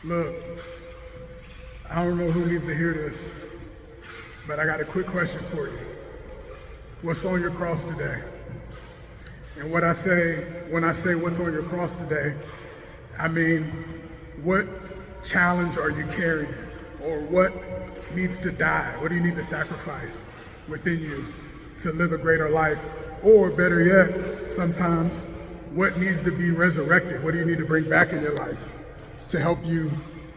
Look, I don't know who needs to hear this, but I got a quick question for you. What's on your cross today? And when I say what's on your cross today, I mean, what challenge are you carrying? Or what needs to die? What do you need to sacrifice within you to live a greater life? Or better yet, sometimes, what needs to be resurrected? What do you need to bring back in your life to help you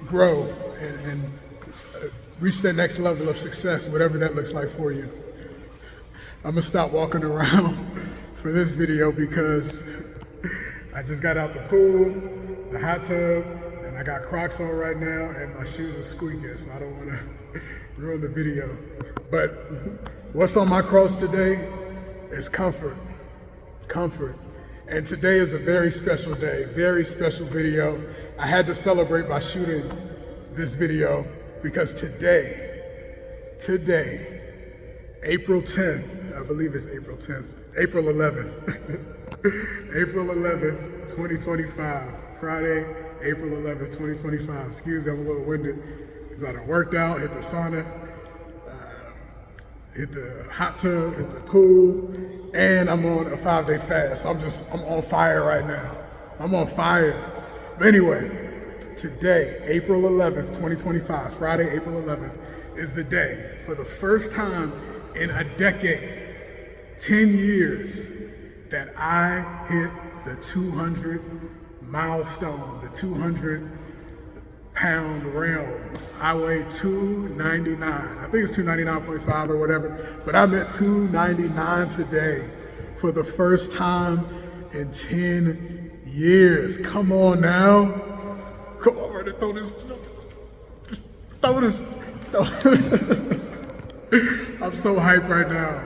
grow and reach that next level of success, whatever that looks like for you? I'm gonna stop walking around for this video because I just got out the pool, the hot tub, and I got Crocs on right now, and my shoes are squeaking, so I don't wanna ruin the video. But what's on my cross today is comfort, comfort. And today is a very special day, very special video. I had to celebrate by shooting this video because today, April 10th, I believe it's April 10th, April 11th, April 11th, 2025, Friday, April 11th, 2025. Excuse me, I'm a little winded because I done worked out, hit the sauna, hit the hot tub, hit the pool, and I'm on a 5-day fast. So I'm on fire right now. I'm on fire. But anyway, today, April 11th, 2025, Friday, April 11th, is the day for the first time in a decade, 10 years, that I hit the 200 milestone, the 200-pound realm. I weigh 299. I think it's 299.5 or whatever, but I'm at 299 today for the first time in 10 years. Come on now. Come on, ready to throw this. Just throw this. I'm so hyped right now.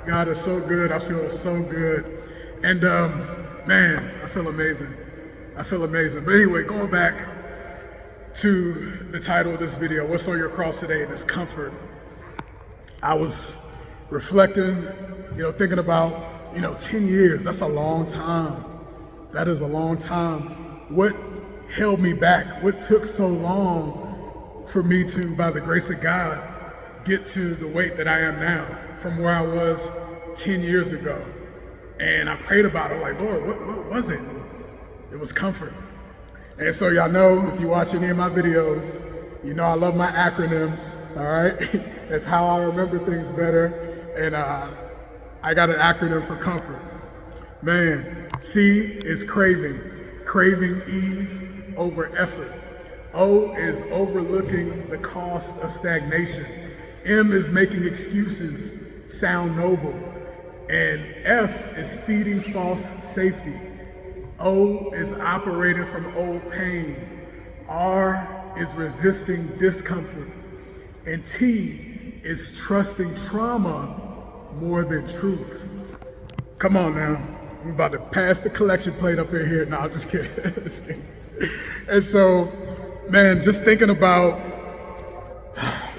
God is so good. I feel so good. And man, I feel amazing. I feel amazing. But anyway, going back to the title of this video, what's on your cross today, and it's comfort. I was reflecting, thinking about, 10 years, that's a long time. That is a long time. What held me back? What took so long for me to, by the grace of God, get to the weight that I am now from where I was 10 years ago? And I prayed about it, like, Lord, what was it? It was comfort. And so y'all know, if you watch any of my videos, you know I love my acronyms, all right? That's how I remember things better. And I got an acronym for comfort. Man, C is craving ease over effort. O is overlooking the cost of stagnation. M is making excuses sound noble. And F is feeding false safety. O is operating from old pain. R is resisting discomfort. And T is trusting trauma more than truth. Come on now. I'm about to pass the collection plate up in here. No, I'm just kidding. And so, man, just thinking about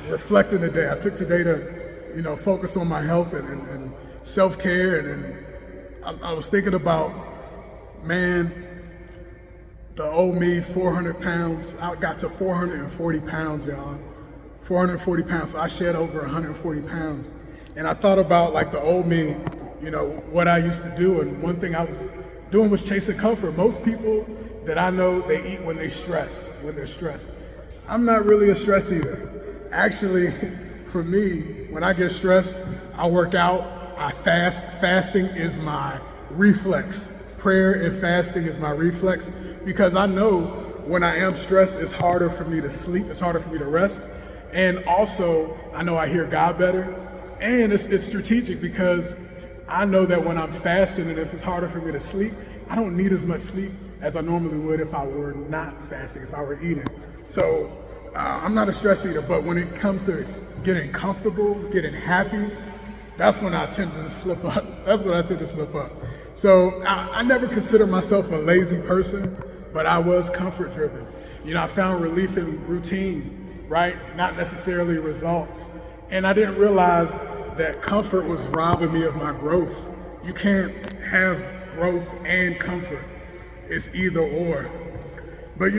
reflecting today. I took today to, focus on my health and self-care. And I was thinking about, man, the old me, 400 pounds, I got to 440 pounds, y'all. 440 pounds, so I shed over 140 pounds. And I thought about like the old me, what I used to do. And one thing I was doing was chasing comfort. Most people that I know, they eat when they're stressed. I'm not really a stress eater. Actually, for me, when I get stressed, I work out, I fast. Fasting is my reflex. Prayer and fasting is my reflex because I know when I am stressed, it's harder for me to sleep, it's harder for me to rest. And also, I know I hear God better. And it's strategic because I know that when I'm fasting and if it's harder for me to sleep, I don't need as much sleep as I normally would if I were not fasting, if I were eating. So I'm not a stress eater, but when it comes to getting comfortable, getting happy, that's when I tend to slip up. So I never considered myself a lazy person, but I was comfort driven. I found relief in routine, right? Not necessarily results. And I didn't realize that comfort was robbing me of my growth. You can't have growth and comfort. It's either or. But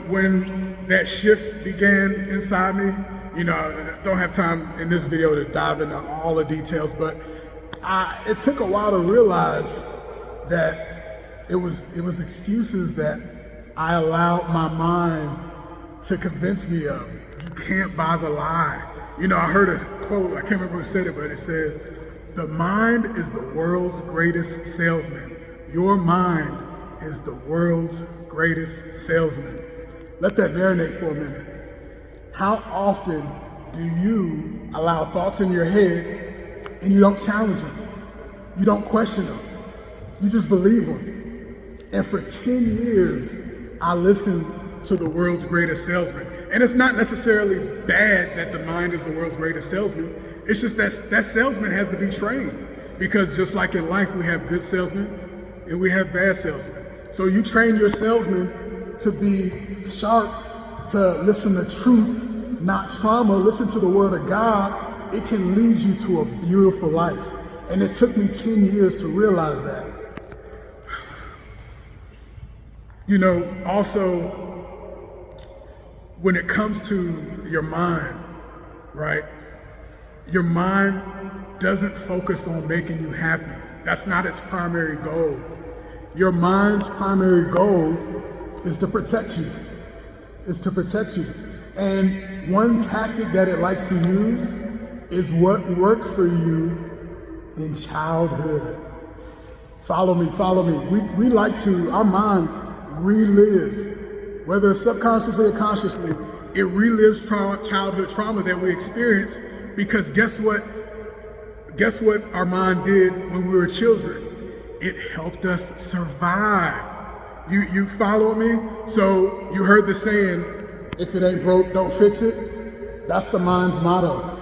when that shift began inside me, I don't have time in this video to dive into all the details, but it took a while to realize that it was excuses that I allowed my mind to convince me of. You can't buy the lie. I heard a quote, I can't remember who said it, but it says, "The mind is the world's greatest salesman. Your mind is the world's greatest salesman." Let that marinate for a minute. How often do you allow thoughts in your head and you don't challenge them? You don't question them. You just believe them. And for 10 years, I listened to the world's greatest salesman. And it's not necessarily bad that the mind is the world's greatest salesman. It's just that salesman has to be trained. Because just like in life, we have good salesmen and we have bad salesmen. So you train your salesman to be sharp, to listen to truth, not trauma, listen to the word of God. It can lead you to a beautiful life. And it took me 10 years to realize that. Also, when it comes to your mind, right? Your mind doesn't focus on making you happy. That's not its primary goal. Your mind's primary goal is to protect you. And one tactic that it likes to use is what worked for you in childhood. Follow me. We like to, our mind relives, whether it's subconsciously or consciously, it relives childhood trauma that we experience, because guess what our mind did when we were children? It helped us survive. You follow me? So you heard the saying, if it ain't broke, don't fix it. That's the mind's motto.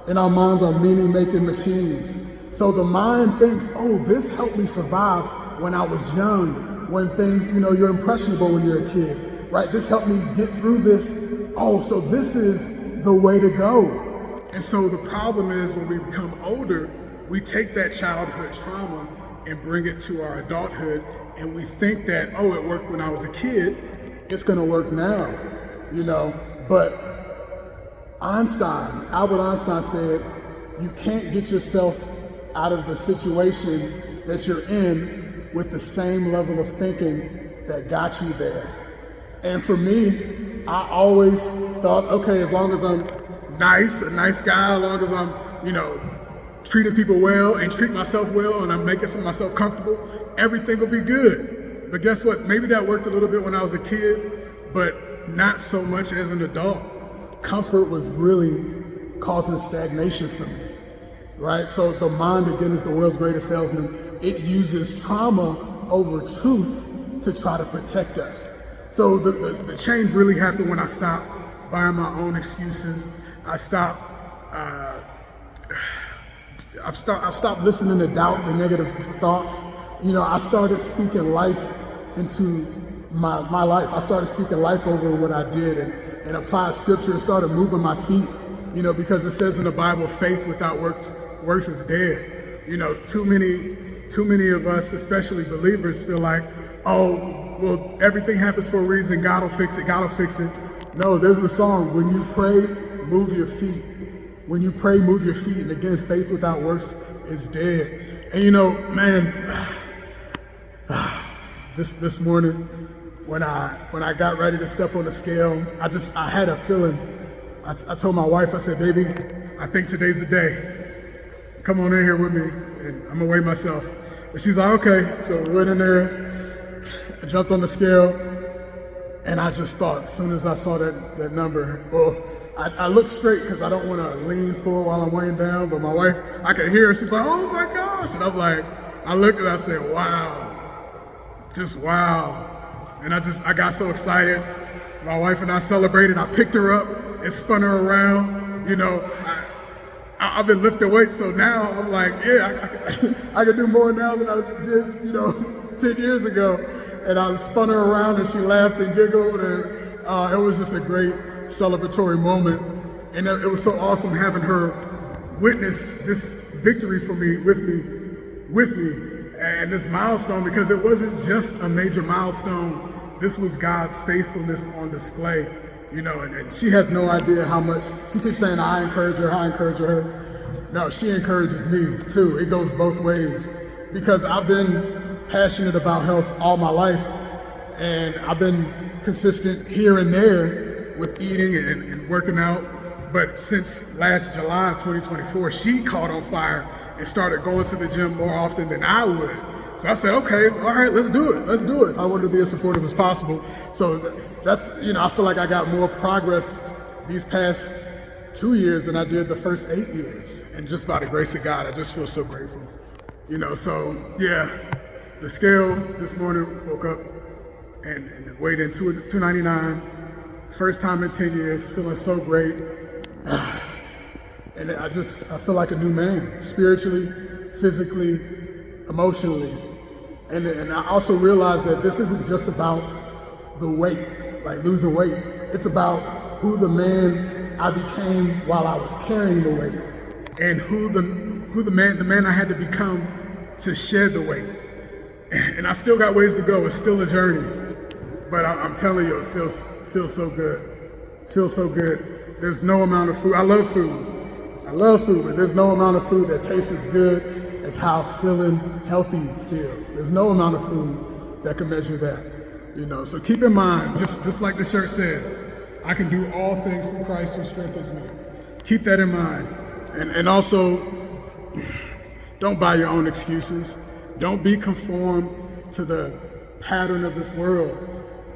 And our minds are meaning-making machines. So the mind thinks, oh, this helped me survive when I was young, when things, you're impressionable when you're a kid, right? This helped me get through this. Oh, so this is the way to go. And so the problem is when we become older, we take that childhood trauma and bring it to our adulthood, and we think that, oh, it worked when I was a kid, it's gonna work now, But Albert Einstein said, you can't get yourself out of the situation that you're in with the same level of thinking that got you there. And for me, I always thought, okay, as long as I'm a nice guy, as long as I'm, treating people well and treat myself well and I'm making myself comfortable, everything will be good. But guess what? Maybe that worked a little bit when I was a kid, but not so much as an adult. Comfort was really causing stagnation for me, right? So the mind, again, is the world's greatest salesman. It uses trauma over truth to try to protect us. So the change really happened when I stopped buying my own excuses. I've stopped listening to doubt and negative thoughts. I started speaking life into my life. I started speaking life over what I did and applied scripture and started moving my feet, because it says in the Bible, faith without works is dead. Too many of us, especially believers, feel like, oh, well, everything happens for a reason. God will fix it. No, there's a song, when you pray, move your feet. When you pray, move your feet. And again, faith without works is dead. And this morning, when I got ready to step on the scale, I had a feeling. I told my wife, I said, baby, I think today's the day. Come on in here with me, and I'm gonna weigh myself. And she's like, okay. So we went in there, I jumped on the scale, and I just thought, as soon as I saw that number, well, I looked straight because I don't want to lean forward while I'm weighing down, but my wife, I could hear her, she's like, oh my gosh. And I'm like, I looked and I said, wow, just wow. And I got so excited. My wife and I celebrated. I picked her up and spun her around. I've been lifting weights, so now I'm like, yeah, I can do more now than I did, 10 years ago. And I spun her around and she laughed and giggled, and it was just a great celebratory moment. And it was so awesome having her witness this victory for me, with me, and this milestone, because it wasn't just a major milestone this was God's faithfulness on display, and she has no idea how much, she keeps saying, I encourage her. No, she encourages me too. It goes both ways because I've been passionate about health all my life, and I've been consistent here and there with eating and working out. But since last July 2024, she caught on fire and started going to the gym more often than I would. So I said, okay, all right, let's do it. So I wanted to be as supportive as possible. So that's, I feel like I got more progress these past 2 years than I did the first 8 years. And just by the grace of God, I just feel so grateful. So yeah, the scale this morning, woke up and weighed in 299. First time in 10 years, feeling so great. And I feel like a new man, spiritually, physically, emotionally. And I also realized that this isn't just about the weight, like losing weight. It's about who the man I became while I was carrying the weight, and who the man I had to become to shed the weight. And I still got ways to go. It's still a journey. But I'm telling you, it feels so good. Feels so good. There's no amount of food. I love food, but there's no amount of food that tastes as good as how feeling healthy feels. There's no amount of food that can measure that. So keep in mind, just like the shirt says, I can do all things through Christ who strengthens me. Keep that in mind. And also, don't buy your own excuses. Don't be conformed to the pattern of this world,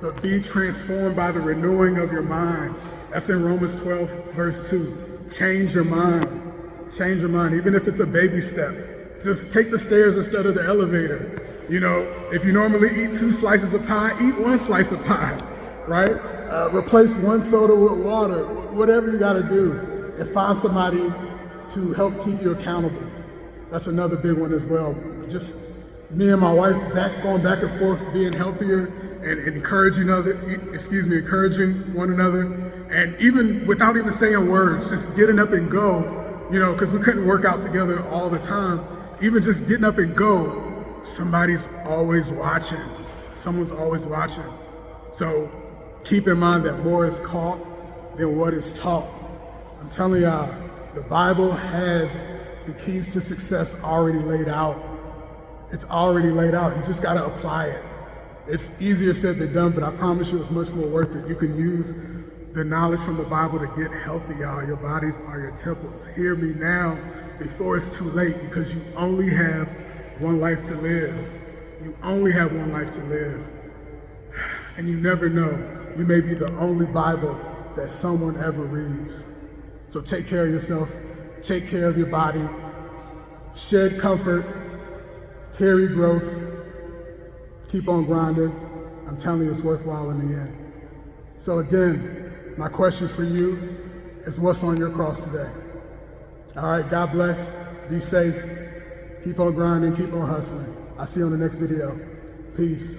but be transformed by the renewing of your mind. That's in Romans 12, verse 2. Change your mind. Change your mind, even if it's a baby step. Just take the stairs instead of the elevator. If you normally eat 2 slices of pie, eat 1 slice of pie, right? Replace 1 soda with water, whatever you gotta do, and find somebody to help keep you accountable. That's another big one as well. Just me and my wife going back and forth, being healthier and encouraging one another. And even without even saying words, just getting up and go, because we couldn't work out together all the time. Even just getting up and go, somebody's always watching. Someone's always watching. So keep in mind that more is caught than what is taught. I'm telling y'all, the Bible has the keys to success already laid out. It's already laid out. You just got to apply it. It's easier said than done, but I promise you it's much more worth it. You can use the knowledge from the Bible to get healthy, y'all. Your bodies are your temples. Hear me now before it's too late, because you only have one life to live. You only have one life to live. And you never know. You may be the only Bible that someone ever reads. So take care of yourself. Take care of your body. Shed comfort. Carry growth. Keep on grinding. I'm telling you, it's worthwhile in the end. So again, my question for you is, what's on your cross today? All right, God bless. Be safe. Keep on grinding. Keep on hustling. I'll see you on the next video. Peace.